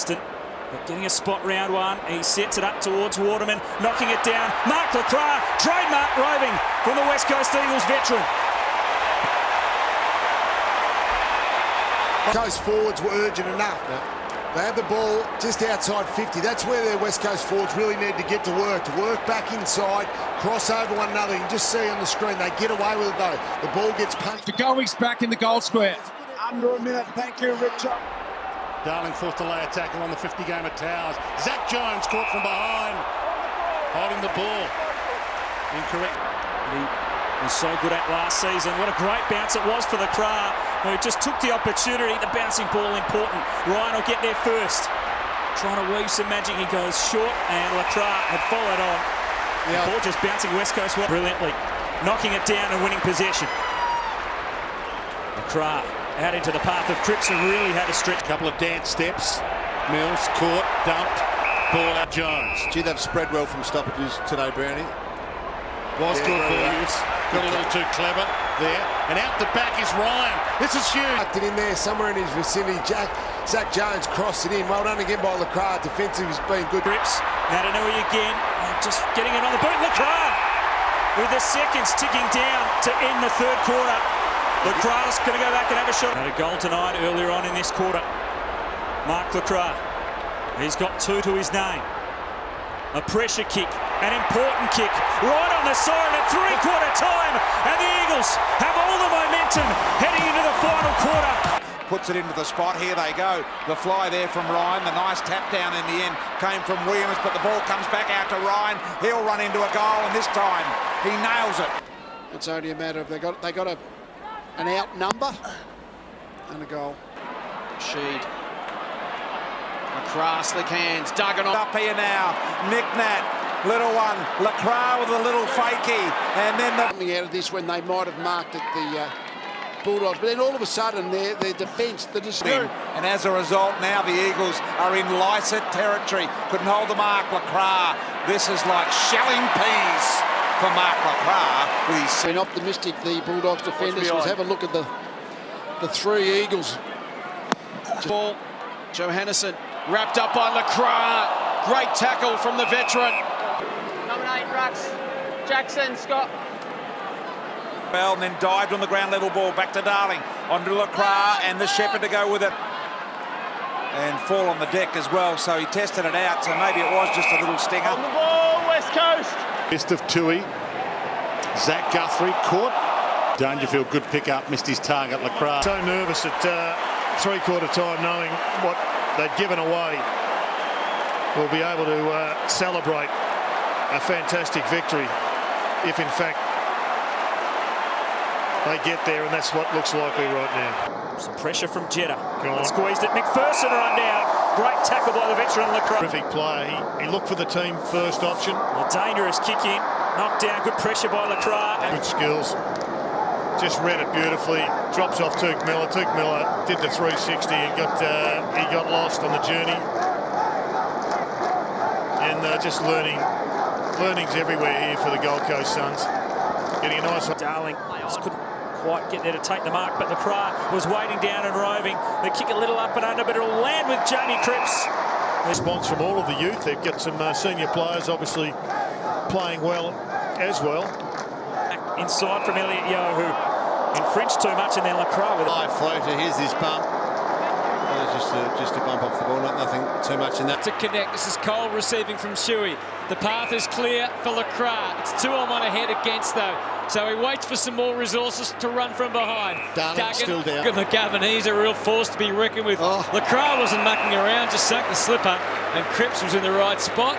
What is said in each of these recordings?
Marston. But getting a spot round one, he sets it up towards Waterman, knocking it down. Mark Lecras, trademark roving from the West Coast Eagles veteran. Coast forwards were urgent enough. They had the ball just outside 50. That's where their West Coast forwards really need to get to work back inside, cross over one another. You can just see on the screen, they get away with it though. The ball gets punched. The goalie's back in the goal square. Under a minute, thank you, Richard. Darling forced to lay a tackle on the 50 game at Towers. Zach Jones caught from behind, holding the ball. Incorrect. He was so good at last season. What a great bounce it was for Lecras, who just took the opportunity. The bouncing ball important. Ryan will get there first. Trying to weave some magic. He goes short, and Lecras had followed on. The ball just bouncing West Coast brilliantly, knocking it down and winning possession. Lecras out into the path of Cripps, who really had a stretch. Couple of dance steps. Mills caught, dumped, ball out Jones. Gee, they've spread well from stoppages today, Brownie. Was good ball use. Got a little too clever there. And out the back is Ryan. This is huge. Tucked it in there somewhere in his vicinity. Zach Jones crossed it in. Well done again by Lecras. Defensive has been good. Cripps, Natanui again. Just getting it on the boot. Lecras with the seconds ticking down to end the third quarter. Lecras going to go back and have a shot. Had a goal tonight earlier on in this quarter. Mark Lecras. He's got 2 to his name. A pressure kick, an important kick, right on the side at three-quarter time, and the Eagles have all the momentum heading into the final quarter. Puts it into the spot. Here they go. The fly there from Ryan. The nice tap down in the end came from Williams, but the ball comes back out to Ryan. He'll run into a goal, and this time he nails it. It's only a matter of they got an out number and a goal. Sheed. Across the cans, Duggan Up here now, Nick Nat, little one, Lecras with a little fakie, and then coming out of this when they might have marked at the Bulldogs, but then all of a sudden their defence, the dispute. And as a result, now the Eagles are in Lycett territory. Couldn't hold the mark, Lecras. This is like shelling peas for Mark Lecras. He's been optimistic, the Bulldogs defenders. Let's have a look at the three Eagles. Ball, Johannesson wrapped up by Lecras. Great tackle from the veteran. Number 8, Rux. Jackson, Scott. Well, and then dived on the ground level ball back to Darling. Onto Lecras and the Shepherd to go with it. And fall on the deck as well, so he tested it out, so maybe it was just a little stinger. On the ball, West Coast. Missed of Tui. Zach Guthrie caught. Dangerfield, good pick up, missed his target, Lecras. So nervous at three-quarter time, knowing what they've given away. Will be able to celebrate a fantastic victory if, in fact, they get there, and that's what looks likely right now. Some pressure from Jeddah. Squeezed it. McPherson run down. Great tackle by the veteran Lecras. Terrific player. He looked for the team first option. A dangerous kick in. Knocked down. Good pressure by Lecras. Good skills. Just read it beautifully. Drops off Tuke Miller. Tuke Miller did the 360 and he got lost on the journey. And just learnings everywhere here for the Gold Coast Suns. Getting a nice. Darling just couldn't quite get there to take the mark, but Lecras was waiting down and roving. They kick a little up and under, but it'll land with Jamie Cripps. Response from all of the youth. They've got some senior players obviously playing well as well. Back inside from Elliot Yeo, who infringed too much, and then Lecras with a high floater. Here's this bump. Just a bump off the ball, nothing too much in that. To connect, this is Cole receiving from Shuey. The path is clear for Lecras. It's 2-on-1 ahead against though. So he waits for some more resources to run from behind. Duggan still down. Look at McGavin, he's a real force to be reckoned with. Lecras wasn't mucking around, just sank the slipper, and Cripps was in the right spot.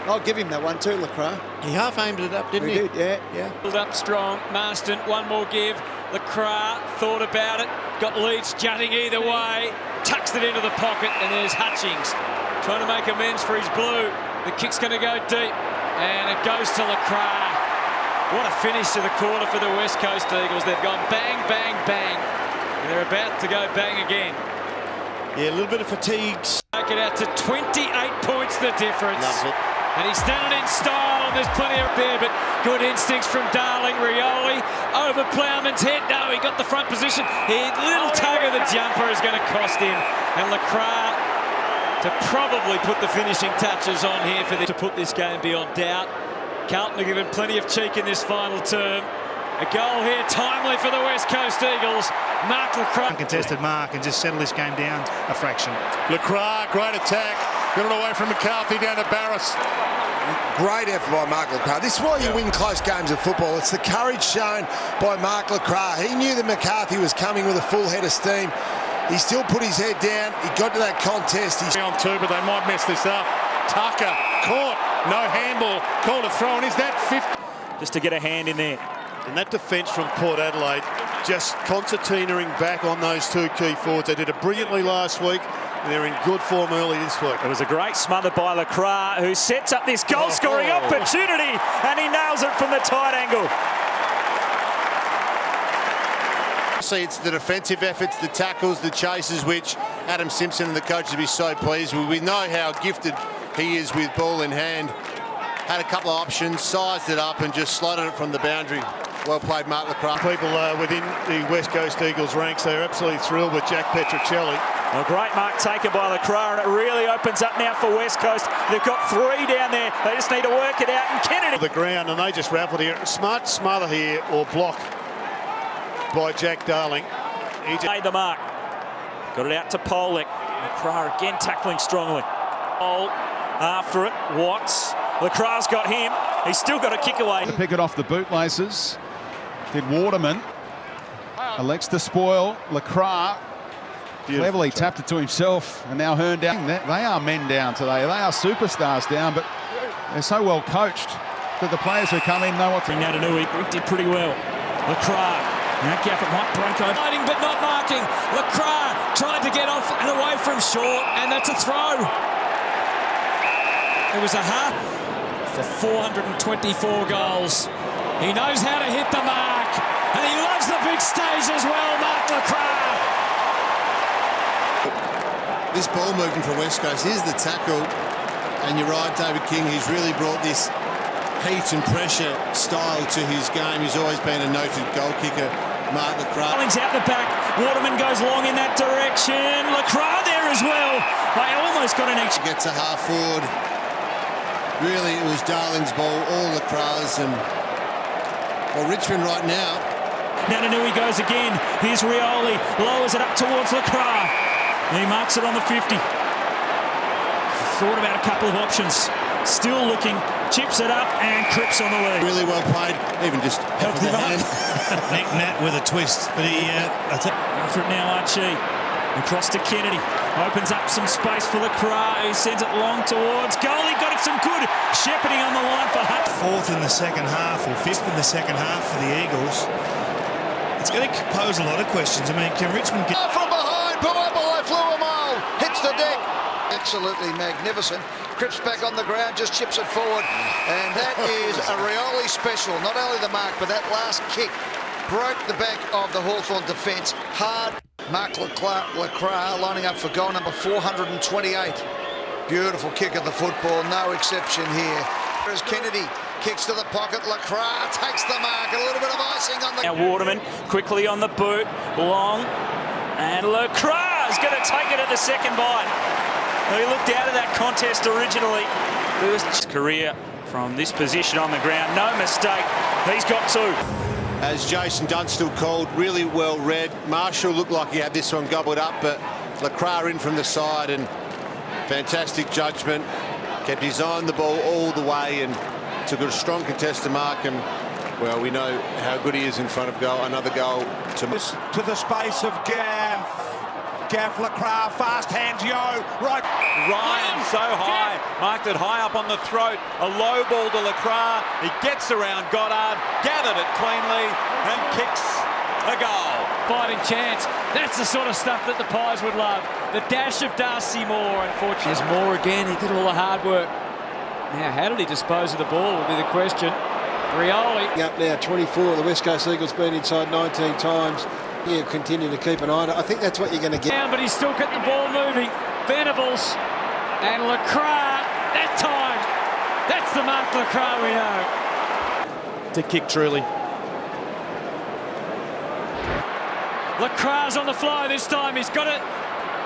I'll give him that one too, Lecras. He half aimed it up, didn't he? He did, yeah. Pulled up strong. Marston, one more give. Lecras thought about it. Got Leach jutting either way. Tucks it into the pocket, and there's Hutchings trying to make amends for his blue. The kick's going to go deep, and it goes to Lecras. What a finish to the quarter for the West Coast Eagles. They've gone bang, bang, bang, and they're about to go bang again. Yeah, a little bit of fatigue. Take it out to 28 points the difference. Loves it. And he's done it in style, and there's plenty up there, but good instincts from Darling. Rioli over Plowman's head. No, he got the front position. Little tug of the jumper is going to cost him. And Lecras to probably put the finishing touches on here to put this game beyond doubt. Carlton are given plenty of cheek in this final term. A goal here, timely for the West Coast Eagles. Mark Lecras. Uncontested mark and just settle this game down a fraction. Lecras, great attack. Got it away from McCarthy down to Barris. Great effort by Mark Lecras. This is why you win close games of football. It's the courage shown by Mark Lecras. He knew that McCarthy was coming with a full head of steam. He still put his head down. He got to that contest. He's on two, but they might mess this up. Tucker caught, no handball, called a throw, and is that 50? Just to get a hand in there. And that defence from Port Adelaide just concertinaing back on those two key forwards. They did it brilliantly last week, and they're in good form early this week. It was a great smother by Lecras, who sets up this goal-scoring opportunity, and he nails it from the tight angle. See, it's the defensive efforts, the tackles, the chases, which Adam Simpson and the coaches will be so pleased with. We know how gifted he is with ball in hand. Had a couple of options, sized it up and just slotted it from the boundary. Well played, Mark Lecras. People within the West Coast Eagles ranks, they're absolutely thrilled with Jack Petruccelli. A great mark taken by Lecras, and it really opens up now for West Coast. They've got three down there. They just need to work it out. And Kennedy. The ground, and they just raffled here. Smart smother here, or block by Jack Darling. He just made the mark. Got it out to Polek. Lecras again tackling strongly. Oh, after it, Watts. Lecras got him. He's still got a kick away. To pick it off the bootlaces. Did Waterman. Elects to spoil. Lecras cleverly tapped it to himself, and now Hearn down. They are men down today. They are superstars down, but they're so well coached that the players who come in know what to bring out a new. He did pretty well. Lecras. Now Gafford might break over. Fighting but not marking. Lecras tried to get off and away from short, and that's a throw. It was a half for 424 goals. He knows how to hit the mark, and he loves the big stage as well, Mark Lecras. This ball movement from West Coast, here's the tackle, and you're right, David King, he's really brought this heat and pressure style to his game. He's always been a noted goal kicker, Mark Lecras. Darling's out the back. Waterman goes long in that direction. Lecras there as well. They almost got an each. Gets a half forward. Really, it was Darling's ball, all Lecras, and well, Richmond right now. Nananui goes again. Here's Rioli. Lowers it up towards Lecras. He marks it on the 50. Thought about a couple of options. Still looking. Chips it up and Cripps on the lead. Really well played. Even just helped him up. Nick Nat with a twist, but he. After it now, Archie. Across to Kennedy. Opens up some space for Lecras, who sends it long towards goal. He got it some good shepherding on the line for Hutt. Fourth in the second half, or fifth in the second half for the Eagles. It's going to pose a lot of questions. I mean, can Richmond get... From behind, Puaboy flew a mile, hits the deck. Absolutely magnificent. Cripps back on the ground, just chips it forward. And that is a Rioli special. Not only the mark, but that last kick broke the back of the Hawthorn defence. Hard. Mark Lecras lining up for goal number 428. Beautiful kick of the football, no exception here. As Kennedy kicks to the pocket, Lecras takes the mark. A little bit of icing on the... Now Waterman quickly on the boot, long, and Lecras is going to take it at the second bite. He looked out of that contest originally. First career from this position on the ground, no mistake. He's got two. As Jason Dunstall called, really well read. Marshall looked like he had this one gobbled up, but Lecras in from the side, and fantastic judgment. Kept his eye on the ball all the way and took a strong contest to mark him. Well, we know how good he is in front of goal. Another goal to the space of Gaff. Gaff, Lecras, fast hands, Yo, right. Ryan so high, marked it high up on the throat. A low ball to Lecras. He gets around Goddard, gathered it cleanly, and kicks a goal. Fighting chance. That's the sort of stuff that the Pies would love. The dash of Darcy Moore, unfortunately. There's Moore again. He did all the hard work. Now, how did he dispose of the ball will be the question. Rioli. Up now 24. The West Coast Eagles been inside 19 times. You continue to keep an eye on it. I think that's what you're going to get. Down, but he's still got the ball moving. Venables and Lecras. That time. That's the Mark Lecras we know. To kick truly. Lecras on the fly this time. He's got to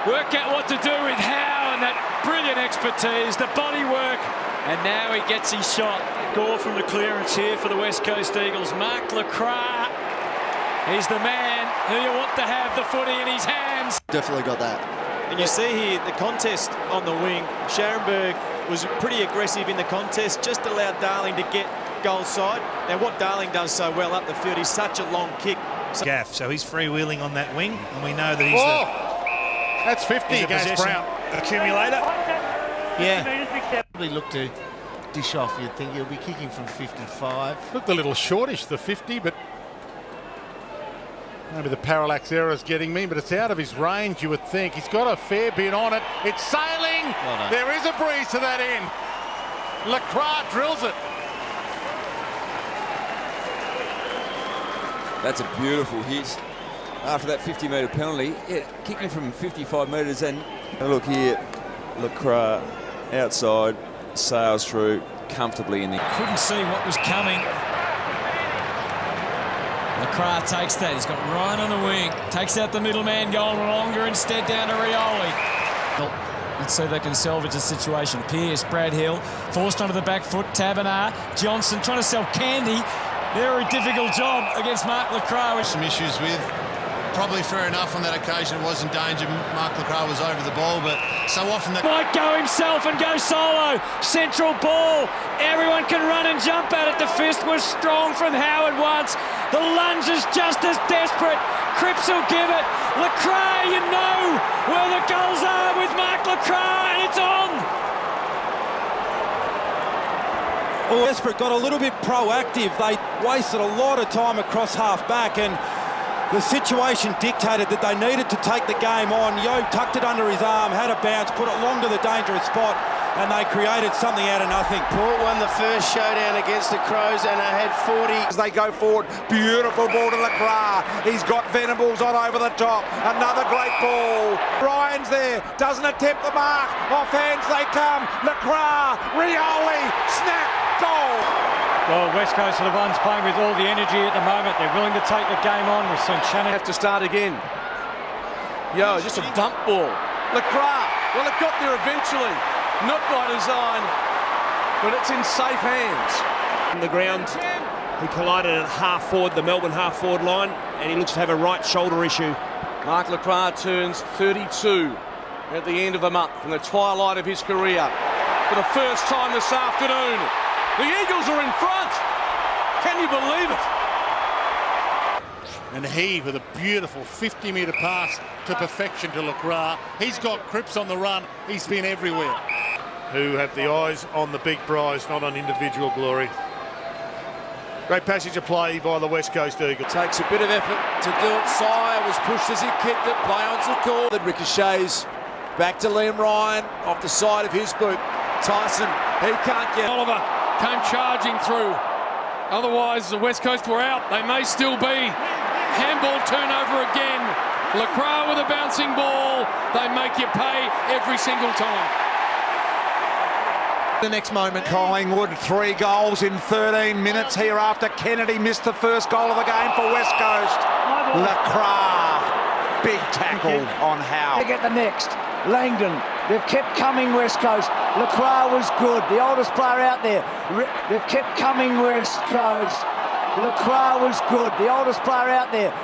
work out what to do with how. line, that brilliant expertise, the body work, and now he gets his shot. Gore from the clearance here for the West Coast Eagles. Mark Lecras, he's the man who you want to have the footy in his hands. Definitely got that. And you see here the contest on the wing. Scharenberg was pretty aggressive in the contest, just allowed Darling to get goal side. Now what Darling does so well up the field, he's such a long kick. Gaff, so he's freewheeling on that wing, and we know that he's that's 50 against Brown. Accumulator. Yeah. Probably look to dish off. You'd think he'll be kicking from 55. Looked a little shortish, the 50, but maybe the parallax error is getting me, but it's out of his range, you would think. He's got a fair bit on it. It's sailing. Well, there is a breeze to that end. Lecras drills it. That's a beautiful hit after that 50-metre penalty. Yeah, kicking from 55 metres, and look here, Lecras outside, sails through comfortably in there. Couldn't see what was coming. Lecras takes that. He's got Ryan on the wing. Takes out the middleman, going longer instead down to Rioli. Let's see if they can salvage the situation. Pearce, Brad Hill, forced onto the back foot. Taberner, Johnson trying to sell candy. Very difficult job against Mark Lecras. Some issues with. Probably fair enough on that occasion. It was in danger. Mark Lecras was over the ball, but so often that might go himself and go solo. Central ball. Everyone can run and jump at it. The fist was strong from Howard once. The lunge is just as desperate. Cripps will give it. Lecras, you know where the goals are with Mark Lecras, and it's on. Oh, Desperate got a little bit proactive. They wasted a lot of time across half-back, and the situation dictated that they needed to take the game on. Yo tucked it under his arm, had a bounce, put it long to the dangerous spot, and they created something out of nothing. Port won the first showdown against the Crows and they had 40. As they go forward, beautiful ball to Lecras. He's got Venables on over the top. Another great ball. Ryan's there, doesn't attempt the mark. Off hands they come. Lecras, Rioli, snap, goal. Well, West Coast are the ones playing with all the energy at the moment. They're willing to take the game on. We've seen Shannon Have to start again. Yo, just a dump ball. Lecras, well, it got there eventually. Not by design, but it's in safe hands. On the ground, he collided at half forward, the Melbourne half forward line, and he looks to have a right shoulder issue. Mark Lecras turns 32 at the end of the month, in the twilight of his career. For the first time this afternoon, the Eagles are in front. Can you believe it? And he with a beautiful 50-metre pass to perfection to Lecras. He's got Cripps on the run. He's been everywhere. Who have the eyes on the big prize, not on individual glory. Great passage of play by the West Coast Eagles. Takes a bit of effort to do it. Sire was pushed as he kicked it. Play on to the call. That ricochets back to Liam Ryan off the side of his boot. Tyson, he can't get. Oliver came charging through. Otherwise, the West Coast were out. They may still be. Handball turnover again. Lecras with a bouncing ball. They make you pay every single time. The next moment, Collingwood, 3 goals in 13 minutes here after Kennedy missed the first goal of the game for West Coast. Lecras, big tackle on Howe. They get the next. Langdon, they've kept coming West Coast. Lecras was good, the oldest player out there. They've kept coming West Coast. Lecras was good, the oldest player out there.